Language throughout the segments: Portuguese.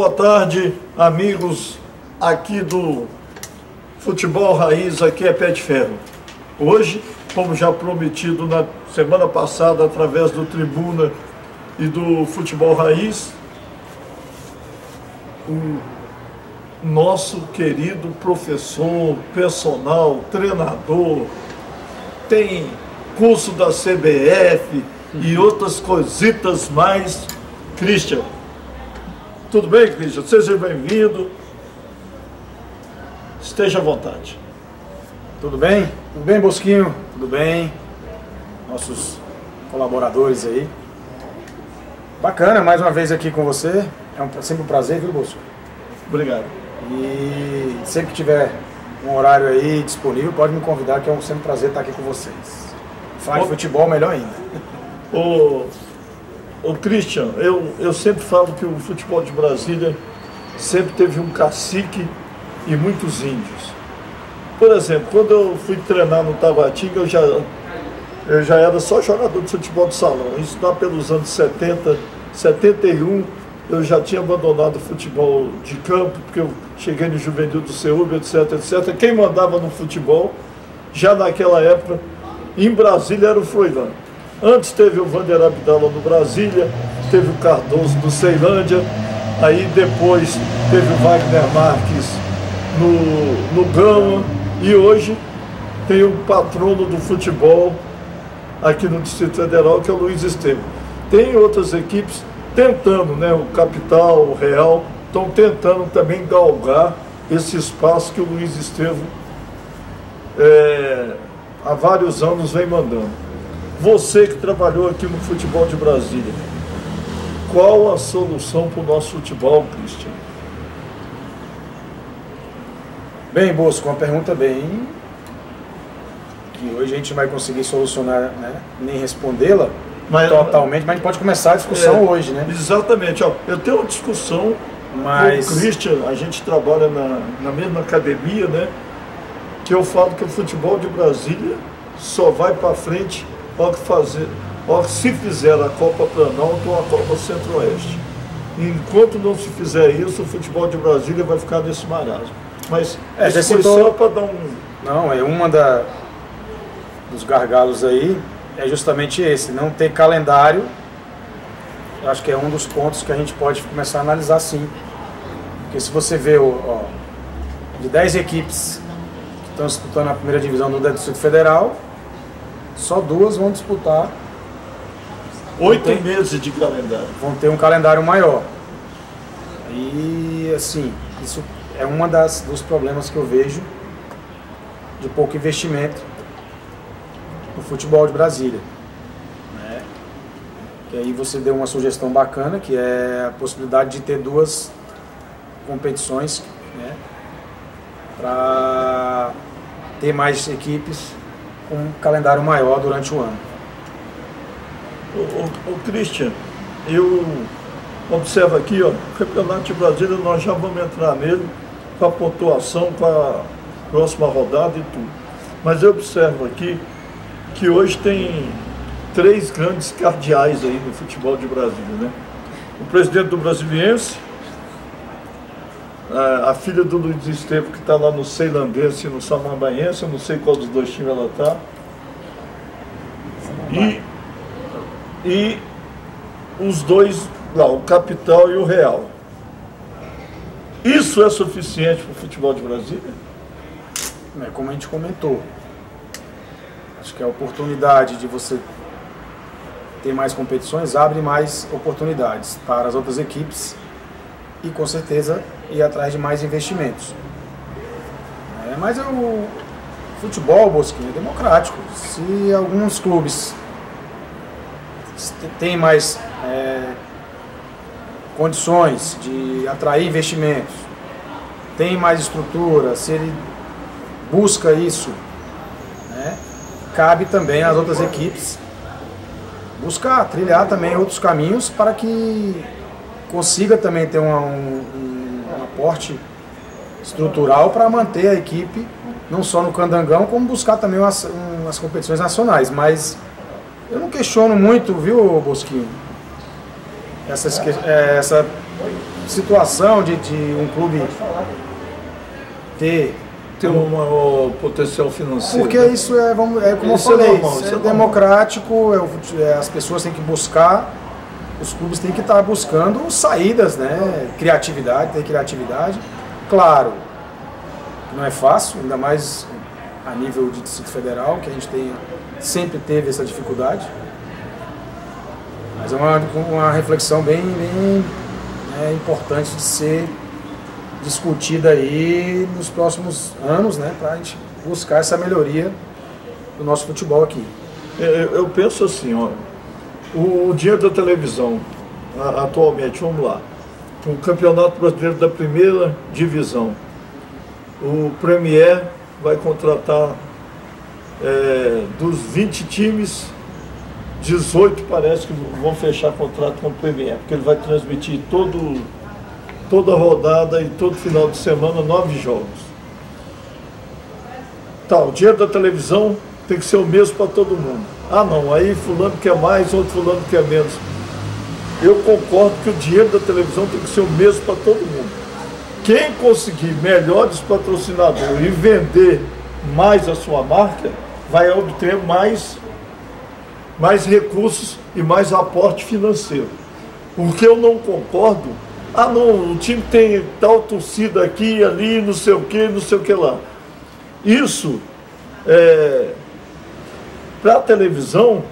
boa tarde, amigos aqui do Futebol Raiz, aqui é Pé de Ferro. Hoje, como já prometido na semana passada, através do Tribuna e do Futebol Raiz, o nosso querido professor, personal, treinador, tem curso da CBF e outras coisitas mais. Christian, tudo bem, Christian? Seja bem-vindo. Esteja à vontade. Tudo bem? Tudo bem, Bosquinho? Tudo bem? Nossos colaboradores aí. Bacana, mais uma vez aqui com você. É sempre um prazer, viu, Bosco? Obrigado. E sempre que tiver um horário aí disponível, pode me convidar, que é sempre um prazer estar aqui com vocês. Faz futebol melhor ainda. Ô Christian, eu sempre falo que o futebol de Brasília sempre teve um cacique e muitos índios. Por exemplo, quando eu fui treinar no Tabatinga, eu já era só jogador de futebol de salão. Isso lá pelos anos 70, 71, eu já tinha abandonado o futebol de campo, porque eu cheguei no Juvenil do Ceúbe, etc, etc. Quem mandava no futebol, já naquela época, em Brasília, era o Froilã. Antes teve o Vander Abdala no Brasília, teve o Cardoso do Ceilândia, aí depois teve o Wagner Marques no Gama, e hoje tem o patrono do futebol aqui no Distrito Federal, que é o Luiz Estevam. Tem outras equipes tentando, né, o Capital, o Real, estão tentando também galgar esse espaço que o Luiz Estevam há vários anos vem mandando. Você que trabalhou aqui no futebol de Brasília, qual a solução para o nosso futebol, Christian? Bem, Bosco, uma pergunta bem que hoje a gente não vai conseguir solucionar, né, nem respondê-la totalmente, mas a gente pode começar a discussão hoje, né? Exatamente. Ó, eu tenho uma discussão com o Christian, a gente trabalha na mesma academia, né? Que eu falo que o futebol de Brasília só vai para frente se fizer a Copa Planalto ou a Copa Centro-Oeste. Enquanto não se fizer isso, o futebol de Brasília vai ficar nesse marasmo. Mas isso foi só para dar um... Não, dos gargalos aí é justamente esse, não ter calendário. Eu acho que é um dos pontos que a gente pode começar a analisar, sim. Porque se você vê de 10 equipes que estão disputando a primeira divisão do Distrito Federal, só 2 vão disputar 8 meses de calendário. Vão ter um calendário maior. E assim, isso é uma dos problemas que eu vejo de pouco investimento no futebol de Brasília, né? Que aí você deu uma sugestão bacana, que é a possibilidade de ter 2 competições, né? Para ter mais equipes com um calendário maior durante o ano. O Christian, eu observo aqui, ó, o Campeonato de Brasília, nós já vamos entrar nele com a pontuação, com a próxima rodada e tudo. Mas eu observo aqui que hoje tem 3 grandes cardeais aí no futebol de Brasília, né? O presidente do Brasiliense, a filha do Luiz Estevam, que está lá no Ceilandense e no Samambaense, eu não sei qual dos 2 times ela está. E os 2 lá, o Capital e o Real. Isso é suficiente para o futebol de Brasília? Como a gente comentou, acho que a oportunidade de você ter mais competições abre mais oportunidades para as outras equipes e com certeza ir atrás de mais investimentos. Mas o futebol, Bosquinho, é democrático. Se alguns clubes têm mais condições de atrair investimentos, tem mais estrutura, se ele busca isso, né, cabe também às outras equipes buscar, trilhar também outros caminhos para que consiga também ter um aporte estrutural para manter a equipe, não só no Candangão, como buscar também umas competições nacionais. Mas eu não questiono muito, viu, Bosquinho, essa situação de um clube ter um maior potencial financeiro. Porque isso é como eu falei, isso é democrático, as pessoas têm que buscar, os clubes têm que estar buscando saídas, né? Ter criatividade. Claro, não é fácil, ainda mais a nível de Distrito Federal, que a gente sempre teve essa dificuldade. Mas é uma reflexão bem importante de ser discutida aí nos próximos anos, né, para a gente buscar essa melhoria do nosso futebol aqui. Eu penso assim, ó, o dinheiro da televisão, atualmente, vamos lá, o Campeonato Brasileiro da Primeira Divisão, o Premier vai contratar dos 20 times, 18 parece que vão fechar contrato com o Premier, porque ele vai transmitir toda rodada e todo final de semana 9 jogos. Tá, o dinheiro da televisão tem que ser o mesmo para todo mundo. Ah não, aí fulano quer mais, outro fulano quer menos. Eu concordo que o dinheiro da televisão tem que ser o mesmo para todo mundo. Quem conseguir melhores patrocinadores e vender mais a sua marca, vai obter mais recursos e mais aporte financeiro. O que eu não concordo, não, o time tem tal torcida aqui, ali, não sei o que lá. Isso, para a televisão,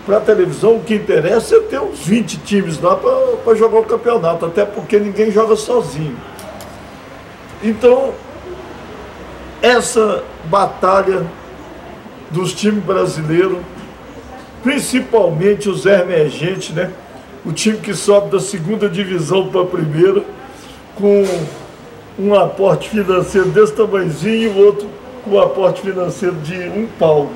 o que interessa é ter uns 20 times lá para jogar o campeonato, até porque ninguém joga sozinho. Então, essa batalha dos times brasileiros, principalmente os emergentes, né? O time que sobe da segunda divisão para a primeira, com um aporte financeiro desse tamanhozinho e o outro com um aporte financeiro de um palmo.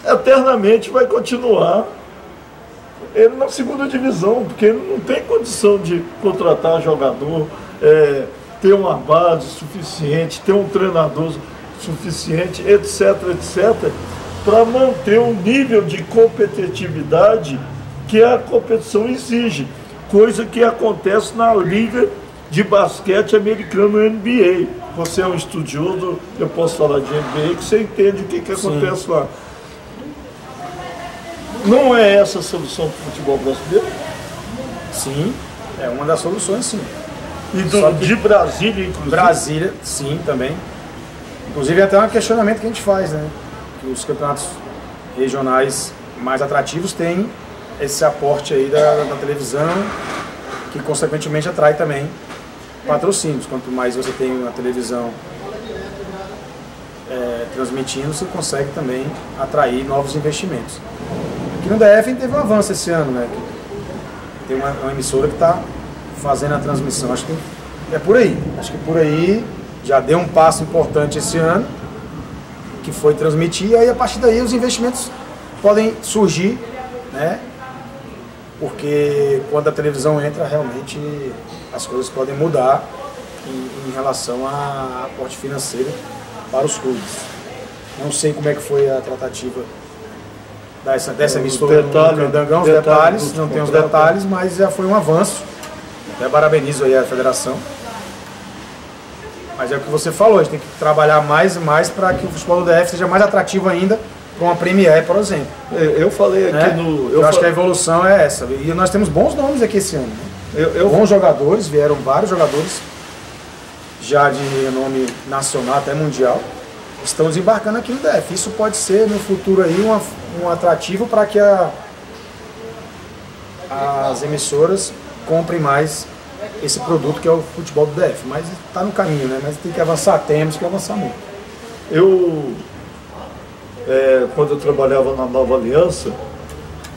Eternamente vai continuar ele na segunda divisão, porque ele não tem condição de contratar jogador, ter uma base suficiente, ter um treinador suficiente, etc, para manter o nível de competitividade que a competição exige, coisa que acontece na Liga de Basquete Americano NBA. Você é um estudioso, eu posso falar de NBA, que você entende o que acontece lá. Não é essa a solução para o futebol brasileiro? Sim, é uma das soluções, sim. E de Brasília, inclusive? Brasília, sim, também. Inclusive, é até um questionamento que a gente faz, né? Que os campeonatos regionais mais atrativos têm esse aporte aí da televisão, que consequentemente atrai também patrocínios. Quanto mais você tem uma televisão transmitindo, você consegue também atrair novos investimentos. Aqui no DF teve um avanço esse ano, né? Tem uma emissora que está fazendo a transmissão, acho que é por aí. Acho que por aí já deu um passo importante esse ano, que foi transmitir, e aí a partir daí os investimentos podem surgir, né? Porque quando a televisão entra, realmente as coisas podem mudar em relação a aporte financeiro para os clubes. Não sei como é que foi a tratativa dessa emissora do Candangão, os detalhes, não tem os detalhes, mas já foi um avanço. Até parabenizo aí a federação. Mas é o que você falou, a gente tem que trabalhar mais e mais para que o futebol do DF seja mais atrativo ainda para uma Premier, por exemplo. Eu falei aqui Eu acho que a evolução é essa. E nós temos bons nomes aqui esse ano. Né? Bons jogadores, vieram vários jogadores já de renome nacional até mundial, estão desembarcando aqui no DF. Isso pode ser no futuro aí um atrativo para que as emissoras comprem mais esse produto que é o futebol do DF. Mas está no caminho, né? Mas tem que avançar, temos que avançar muito. Quando eu trabalhava na Nova Aliança,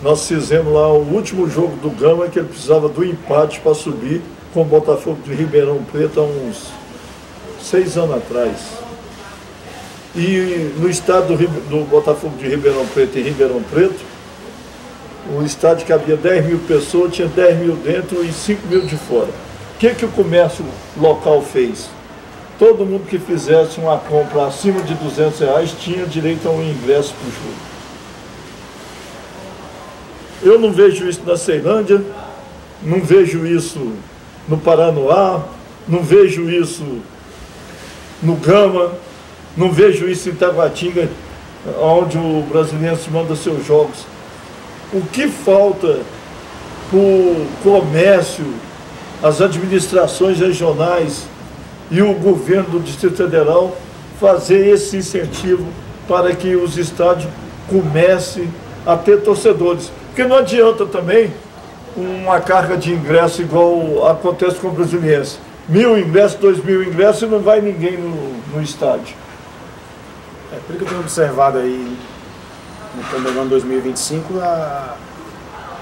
nós fizemos lá o último jogo do Gama, que ele precisava do empate para subir com o Botafogo de Ribeirão Preto há uns 6 anos atrás. E no estádio do Botafogo de Ribeirão Preto, em Ribeirão Preto, o estádio cabia 10 mil pessoas, tinha 10 mil dentro e 5 mil de fora. O que o comércio local fez? Todo mundo que fizesse uma compra acima de R$200 tinha direito a um ingresso para o jogo. Eu não vejo isso na Ceilândia, não vejo isso no Paranoá, não vejo isso no Gama, não vejo isso em Taguatinga, onde o Brasiliense manda seus jogos. O que falta para o comércio, as administrações regionais e o governo do Distrito Federal fazer esse incentivo para que os estádios comecem a ter torcedores? Porque não adianta também uma carga de ingresso igual acontece com o Brasiliense. 1.000 ingressos, 2.000 ingressos e não vai ninguém no estádio. Pelo que eu tenho observado aí no Campeonato 2025,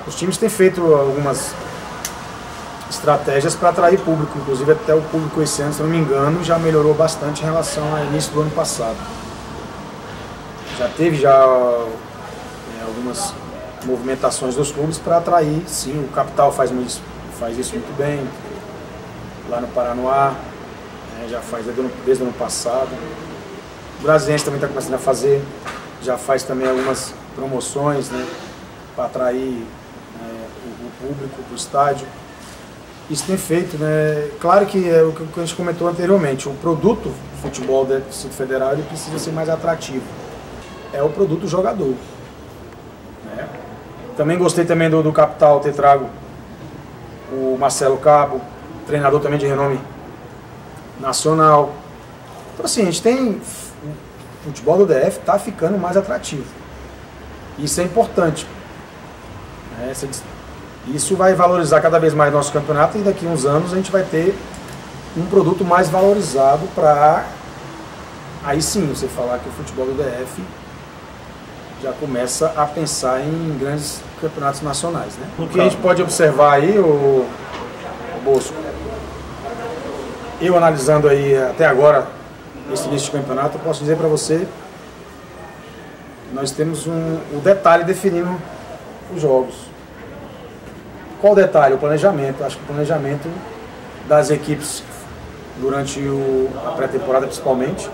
os times têm feito algumas estratégias para atrair público, inclusive até o público esse ano, se não me engano, já melhorou bastante em relação ao início do ano passado. Já teve algumas movimentações dos clubes para atrair, sim, o Capital faz isso muito bem, lá no Paranoá, já faz desde o ano passado. O Brasiliense também está começando a fazer, já faz também algumas promoções, né, para atrair o público para o estádio. Isso tem feito, né? Claro que é o que a gente comentou anteriormente, o produto futebol do Distrito Federal ele precisa ser mais atrativo. É o produto jogador. Né? Também gostei também do Capital ter trago o Marcelo Cabo, treinador também de renome nacional. Então assim, a gente tem... O futebol do DF está ficando mais atrativo. Isso é importante. Isso vai valorizar cada vez mais nosso campeonato e daqui a uns anos a gente vai ter um produto mais valorizado para aí sim você falar que o futebol do DF já começa a pensar em grandes campeonatos nacionais. Né? O que a gente pode observar aí, o Bosco, eu analisando aí até agora esse início de campeonato, eu posso dizer para você que nós temos o detalhe definindo os jogos. Qual o detalhe? O planejamento. Acho que o planejamento das equipes durante a pré-temporada principalmente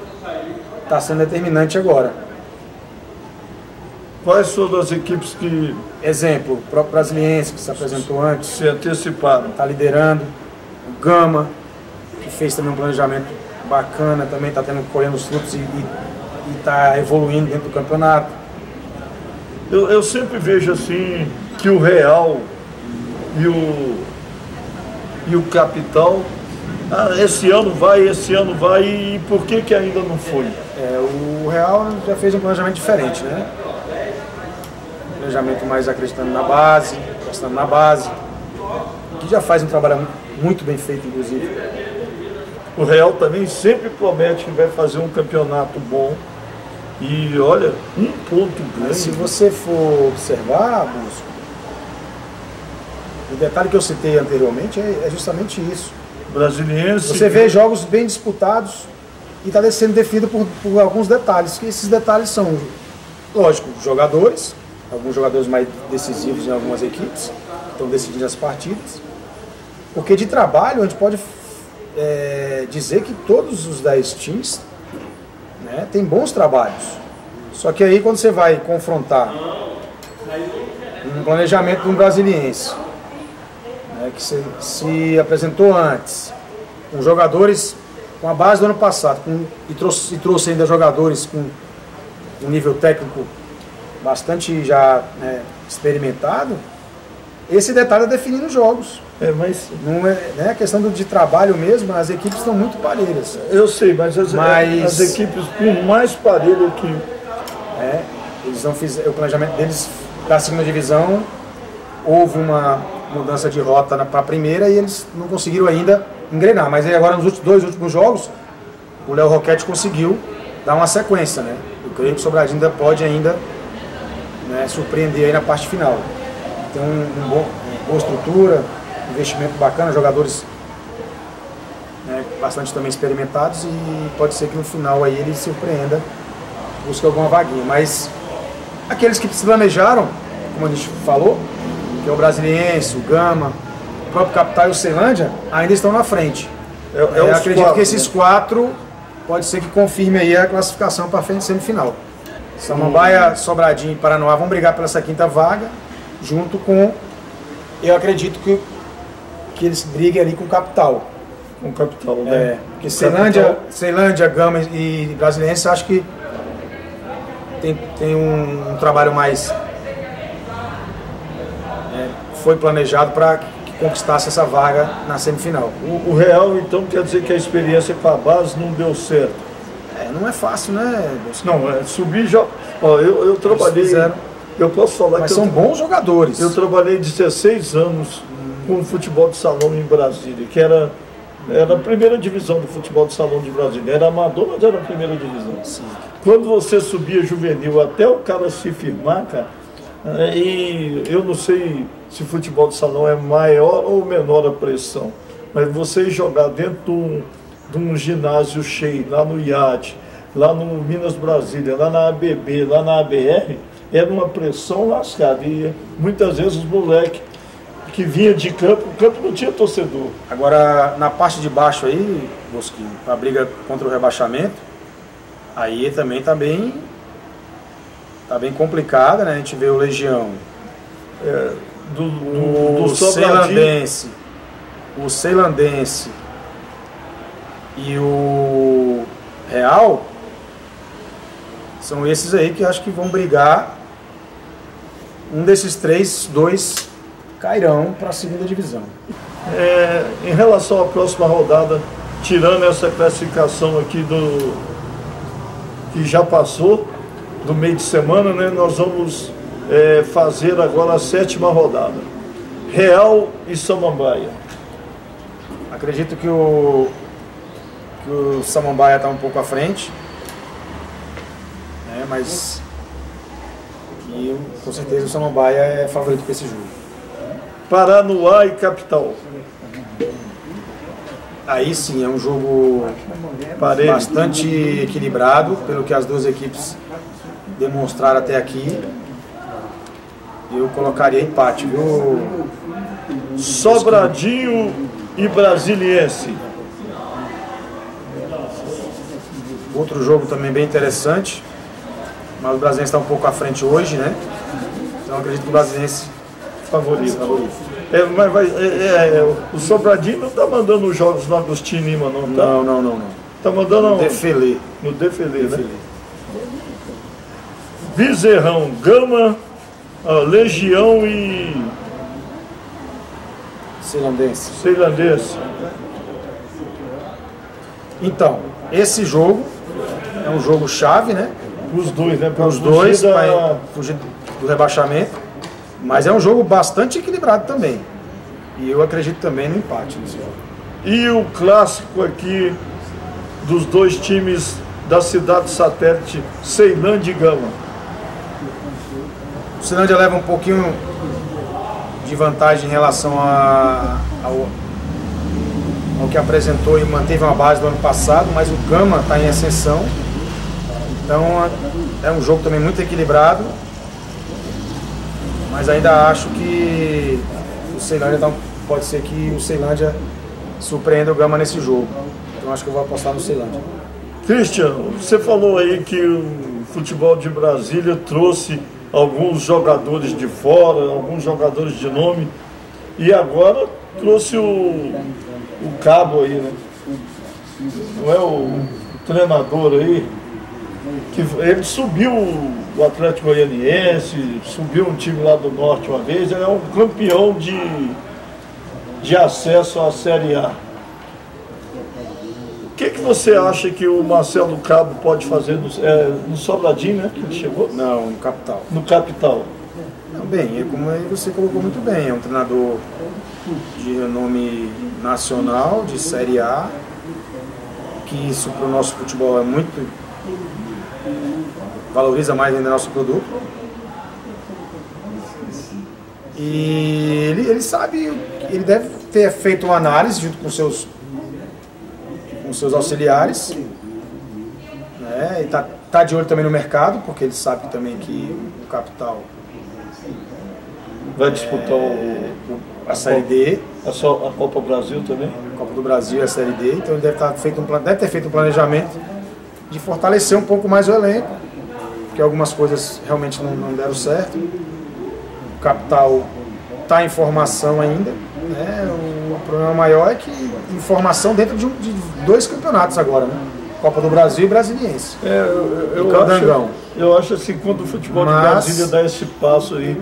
está sendo determinante agora. Quais foram as equipes que... Exemplo, o próprio Brasiliense, que se apresentou antes. Se anteciparam. Está liderando. O Gama, que fez também um planejamento bacana, também está colhendo os frutos e está evoluindo dentro do campeonato. Eu sempre vejo assim que o Real e o Capital, esse ano vai, e por que ainda não foi? O Real já fez um planejamento diferente, né? Um planejamento mais acreditando na base, apostando na base, que já faz um trabalho muito bem feito, inclusive. O Real também sempre promete que vai fazer um campeonato bom. E olha, um ponto grande. Se você for observar, Busco, o detalhe que eu citei anteriormente é justamente isso. Brasiliense. Você vê jogos bem disputados e está sendo definido por alguns detalhes. Que esses detalhes são, lógico, jogadores, alguns jogadores mais decisivos em algumas equipes, que estão decidindo as partidas. Porque de trabalho a gente pode dizer que todos os 10 times, né, têm bons trabalhos. Só que aí quando você vai confrontar um planejamento de um Brasiliense, né, que se apresentou antes, com jogadores com a base do ano passado, e trouxe ainda jogadores com um nível técnico bastante já experimentado, esse detalhe é definindo os jogos. Mas não é questão de trabalho mesmo, as equipes estão muito parelhas. Eu sei, mas as equipes com mais parelho que... eles não fizeram, o planejamento deles da segunda divisão, houve uma mudança de rota para a primeira e eles não conseguiram ainda engrenar. Mas aí agora nos dois últimos jogos, o Léo Roquete conseguiu dar uma sequência. Né? Eu creio que o Sobradinho ainda pode surpreender aí na parte final. Tem uma boa estrutura, investimento bacana, jogadores bastante também experimentados e pode ser que no final aí ele surpreenda, busque alguma vaguinha. Mas aqueles que se planejaram, como a gente falou, que é o Brasiliense, o Gama, o próprio Capital e o Ceilândia, ainda estão na frente. Eu acredito que esses 4 pode ser que confirme aí a classificação para a frente semifinal. Samambaia, Sobradinho e Paranoá vão brigar pela essa 5ª vaga, junto com, eu acredito que que eles briguem ali com o Capital. Com o Capital, né? Porque Ceilândia, Gama e Brasiliense, acho que tem um trabalho mais... foi planejado para que conquistasse essa vaga na semifinal. O Real, então, quer dizer que a experiência com a base não deu certo? Não é fácil, né? Não, subir já... Ó, eu trabalhei... Eu posso falar mas que... são bons jogadores. Eu trabalhei 16 anos com futebol de salão em Brasília, que era a primeira divisão do futebol de salão de Brasília. Era amador, mas era a primeira divisão. Sim. Quando você subia juvenil até o cara se firmar, cara, e eu não sei se futebol de salão é maior ou menor a pressão, mas você jogar dentro de um ginásio cheio, lá no IAD, lá no Minas Brasília, lá na ABB, lá na ABR, era uma pressão lascada. E muitas vezes os moleques que vinha de campo, o campo não tinha torcedor. Agora, na parte de baixo aí, Bosquinho, a briga contra o rebaixamento, aí também tá bem complicada, né? A gente vê o Legião, do Ceilandense e o Real, são esses aí que acho que vão brigar. Um desses dois cairão para a segunda divisão. Em relação à próxima rodada, tirando essa classificação aqui que já passou, do meio de semana, né, nós vamos fazer agora a 7ª rodada. Real e Samambaia. Acredito que o Samambaia está um pouco à frente, né, mas com certeza o Samambaia é favorito para esse jogo. Paranoá e Capital. Aí sim, é um jogo bastante equilibrado, pelo que as duas equipes demonstraram até aqui. Eu colocaria empate, viu? Sobradinho e Brasiliense. Outro jogo também bem interessante, mas o Brasiliense está um pouco à frente hoje, né? Então eu acredito que o Brasiliense favorito. O Sobradinho não está mandando os jogos no Agostinho Lima, não, tá? Não. Está mandando no Defelê, né? Bezerrão, Gama, Legião e Ceilandense. Então, esse jogo é um jogo chave, né? Os dois, né? Para os dois, para fugir do rebaixamento. Mas é um jogo bastante equilibrado também. E eu acredito também no empate nesse jogo. E o clássico aqui dos dois times da cidade satélite, Ceilândia e Gama. O Ceilândia leva um pouquinho de vantagem em relação ao que apresentou e manteve uma base do ano passado, mas o Gama está em ascensão. Então é um jogo também muito equilibrado. Mas ainda acho que o Ceilândia pode ser que o Ceilândia surpreenda o Gama nesse jogo. Então acho que eu vou apostar no Ceilândia. Christian, você falou aí que o futebol de Brasília trouxe alguns jogadores de fora, alguns jogadores de nome, e agora trouxe o cabo aí, né? Não é o treinador aí? Que ele subiu o Atlético Goianiense, subiu um time lá do Norte uma vez, ele é um campeão de acesso à Série A. O que você acha que o Marcelo Cabo pode fazer no Sobradinho, né? Que ele chegou? Não, no Capital. No Capital. Não, bem, como você colocou muito bem, é um treinador de renome nacional, de Série A, que isso para o nosso futebol é muito... valoriza mais ainda o nosso produto. E ele sabe, ele deve ter feito uma análise junto com seus auxiliares, né? E tá de olho também no mercado, porque ele sabe também que o Capital vai disputar a Série D. A Copa Brasil também? A Copa do Brasil e a Série D, então ele deve ter feito um planejamento de fortalecer um pouco mais o elenco, porque algumas coisas realmente não deram certo. O Capital está em formação ainda, né? problema maior é que informação dentro de 2 campeonatos agora, né? Copa do Brasil e Brasiliense. Eu acho assim, quando o futebol de Brasília dá esse passo aí,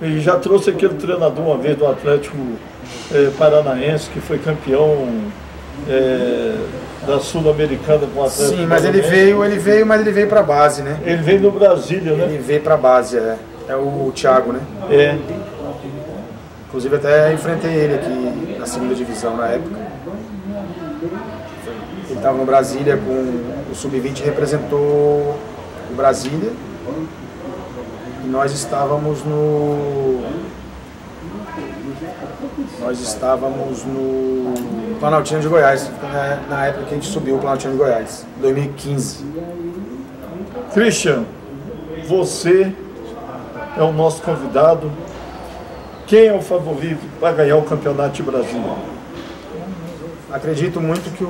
e já trouxe aquele treinador uma vez do Atlético Paranaense, que foi campeão da Sul-Americana com o Atlético. Sim, mas ele veio para a base, né? Ele veio no Brasília, né? Ele veio para a base, é o Thiago, né? É. Inclusive até enfrentei ele aqui na segunda divisão na época. Ele estava no Brasília com o Sub-20, representou o Brasília. E nós estávamos no Planaltino de Goiás, na época que a gente subiu o Planaltino de Goiás, 2015. Christian, você é o nosso convidado. Quem é o favorito para ganhar o Campeonato de Brasília? Acredito muito que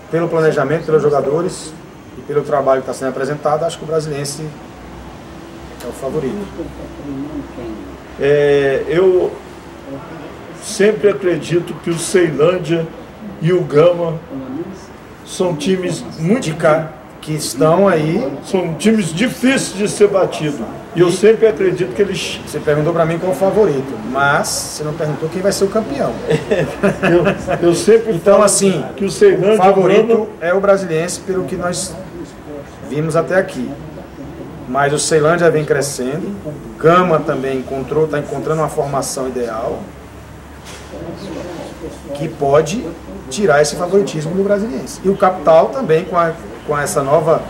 pelo planejamento, pelos jogadores e pelo trabalho que está sendo apresentado, acho que o Brasiliense é o favorito. Eu sempre acredito que o Ceilândia e o Gama são times muito que estão aí. São times difíceis de ser batido. E eu sempre acredito que eles... Você perguntou para mim qual é o favorito, mas você não perguntou quem vai ser o campeão. eu sempre então, falo assim, que o Ceilândia... O favorito é o Brasiliense, pelo que nós vimos até aqui. Mas o Ceilândia vem crescendo, o Gama também está encontrando uma formação ideal que pode tirar esse favoritismo do Brasiliense. E o Capital também, com essa nova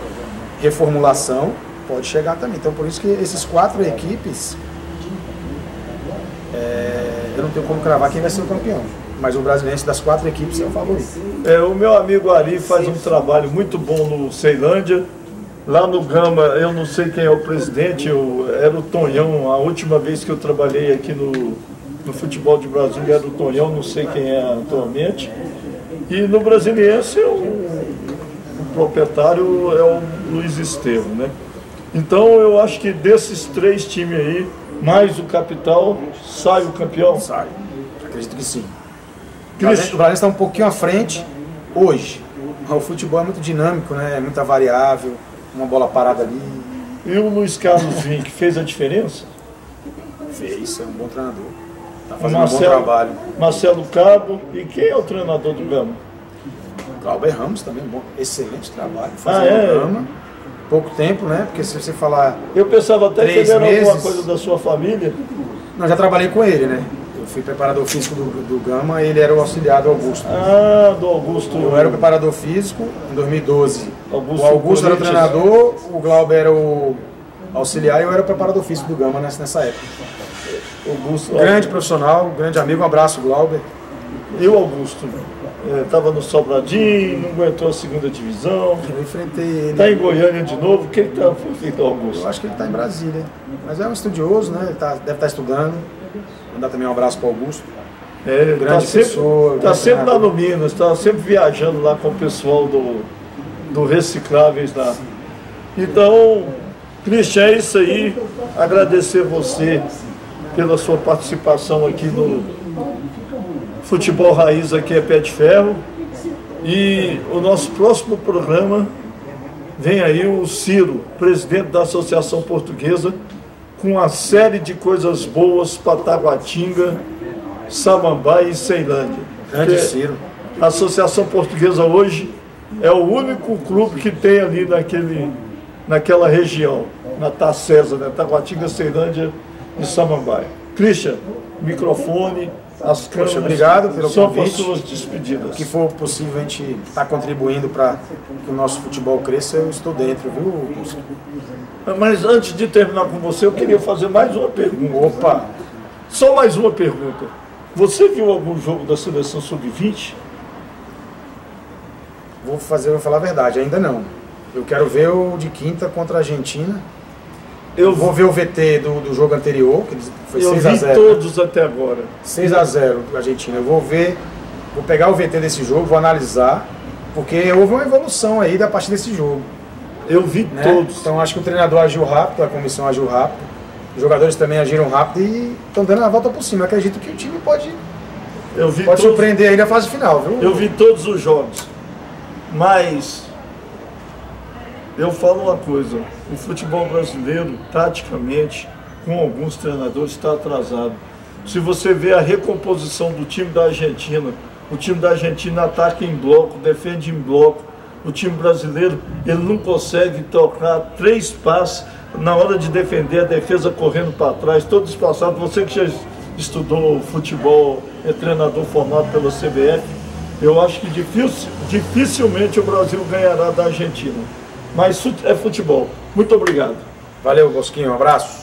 reformulação, pode chegar também. Então, por isso que esses 4 equipes, eu não tenho como cravar quem vai ser o campeão. Mas o Brasiliense das 4 equipes é o favorito. O meu amigo Ari faz um trabalho muito bom no Ceilândia. Lá no Gama, eu não sei quem é o presidente, era o Tonhão. A última vez que eu trabalhei aqui no futebol de Brasília era o Tonhão, não sei quem é atualmente. E no Brasiliense, o proprietário é o Luiz Estevam, né? Então eu acho que desses 3 times aí, mais o Capital, sai o campeão? Sai, acredito que sim. O Brasiliense está um pouquinho à frente hoje. O futebol é muito dinâmico, né? É muita variável, uma bola parada ali. E o Luiz Carlos Vinck fez a diferença? Fez, é um bom treinador. Está fazendo um bom trabalho. Marcelo Cabo, e quem é o treinador do Gama? Glauber Ramos também, bom, excelente trabalho. Fazendo o Gama. Pouco tempo, né? Porque se você falar... Eu pensava até que ele era meses, alguma coisa da sua família. Não, já trabalhei com ele, né? Eu fui preparador físico do Gama, ele era o auxiliar do Augusto. Ah, do Augusto. Eu era o preparador físico em 2012. Augusto, o Augusto era o treinador, o Glauber era o auxiliar e eu era o preparador físico do Gama nessa época. Augusto, grande profissional, grande amigo, um abraço, Glauber. E o Augusto? Estava no Sobradinho, não aguentou a segunda divisão. Eu enfrentei ele. Está em Goiânia de novo. O que está feito, Augusto? Eu acho que ele está em Brasília. Mas é um estudioso, né? Ele deve estar estudando. Mandar também um abraço para o Augusto. Grande pessoa. Está sempre lá no Minas, está sempre viajando lá com o pessoal do Recicláveis lá. Então, Christian, é isso aí. Agradecer você pela sua participação aqui no Futebol Raiz, aqui é Pé de Ferro. E o nosso próximo programa vem aí o Ciro, presidente da Associação Portuguesa, com uma série de coisas boas para Taguatinga, Samambaia e Ceilândia. Grande Ciro. A Associação Portuguesa hoje é o único clube que tem ali naquela região, na Tacesa, né? Taguatinga, Ceilândia e Samambaia. Christian, microfone, as câmeras. Obrigado pelo convite. Só suas despedidas. O que for possível a gente está contribuindo para que o nosso futebol cresça, eu estou dentro, viu, Augusto? Mas antes de terminar com você, eu queria fazer mais uma pergunta. Opa! Só mais uma pergunta. Você viu algum jogo da Seleção Sub-20? Vou falar a verdade, ainda não. Eu quero ver o de quinta contra a Argentina. Eu vou ver o VT do jogo anterior, que foi 6 a 0. Eu vi todos até agora. 6 a 0 a Argentina. Eu vou pegar o VT desse jogo, vou analisar, porque houve uma evolução aí da partir desse jogo. Eu vi todos. Então acho que o treinador agiu rápido, a comissão agiu rápido, os jogadores também agiram rápido e estão dando a volta por cima. Eu acredito que o time pode Pode surpreender aí na fase final, viu? Eu vi todos os jogos, mas eu falo uma coisa, o futebol brasileiro, taticamente, com alguns treinadores, está atrasado. Se você vê a recomposição do time da Argentina, o time da Argentina ataca em bloco, defende em bloco. O time brasileiro, ele não consegue tocar 3 passes na hora de defender, a defesa correndo para trás, todo espaçado. Você que já estudou futebol, é treinador formado pela CBF, eu acho que dificilmente o Brasil ganhará da Argentina. Mas é futebol. Muito obrigado. Valeu, Bosquinho. Um abraço.